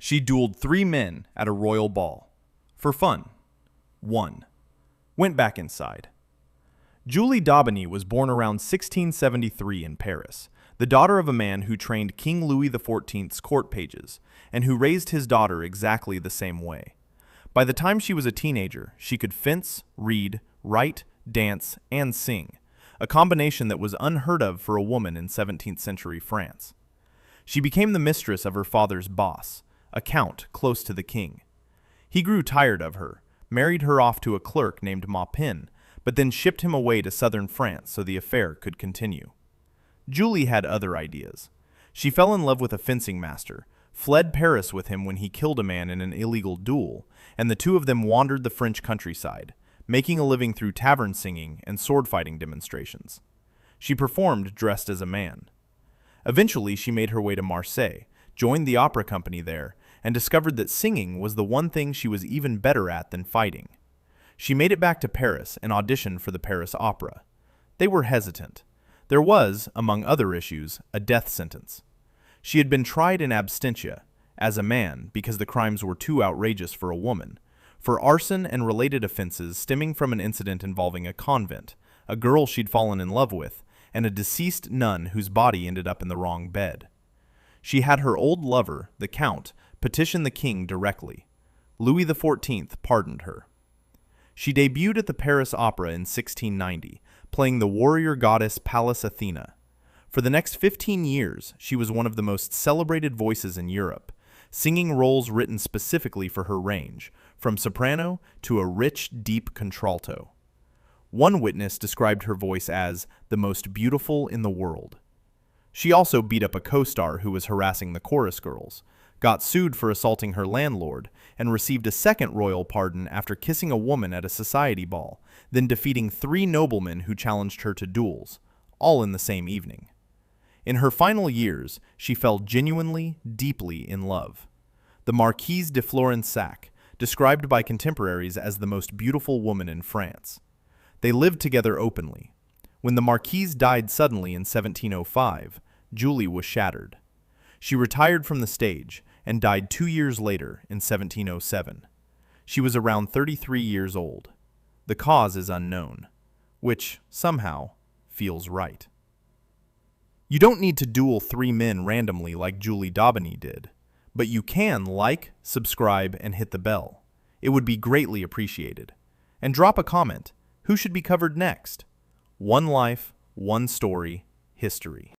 She dueled 3 men at a royal ball. For fun. 1. Went back inside. Julie d'Aubigny was born around 1673 in Paris, the daughter of a man who trained King Louis XIV's court pages, and who raised his daughter exactly the same way. By the time she was a teenager, she could fence, read, write, dance, and sing, a combination that was unheard of for a woman in 17th century France. She became the mistress of her father's boss, a count close to the king. He grew tired of her, married her off to a clerk named Maupin, but then shipped him away to southern France so the affair could continue. Julie had other ideas. She fell in love with a fencing master, fled Paris with him when he killed a man in an illegal duel, and the two of them wandered the French countryside, making a living through tavern singing and sword-fighting demonstrations. She performed dressed as a man. Eventually, she made her way to Marseille, joined the opera company there, and discovered that singing was the one thing she was even better at than fighting. She made it back to Paris and auditioned for the Paris Opera. They were hesitant. There was, among other issues, a death sentence. She had been tried in absentia, as a man, because the crimes were too outrageous for a woman, for arson and related offenses stemming from an incident involving a convent, a girl she'd fallen in love with, and a deceased nun whose body ended up in the wrong bed. She had her old lover, the Count, petition the king directly. Louis XIV pardoned her. She debuted at the Paris Opera in 1690, playing the warrior goddess Pallas Athena. For the next 15 years, she was one of the most celebrated voices in Europe, singing roles written specifically for her range, from soprano to a rich, deep contralto. One witness described her voice as the most beautiful in the world. She also beat up a co-star who was harassing the chorus girls, got sued for assaulting her landlord, and received a second royal pardon after kissing a woman at a society ball, then defeating 3 noblemen who challenged her to duels, all in the same evening. In her final years, she fell genuinely, deeply in love. The Marquise de Florensac, described by contemporaries as the most beautiful woman in France. They lived together openly. When the Marquise died suddenly in 1705, Julie was shattered. She retired from the stage and died 2 years later in 1707. She was around 33 years old. The cause is unknown, which, somehow, feels right. You don't need to duel 3 men randomly like Julie d'Aubigny did, but you can like, subscribe, and hit the bell. It would be greatly appreciated. And drop a comment. Who should be covered next? One life, one story, history.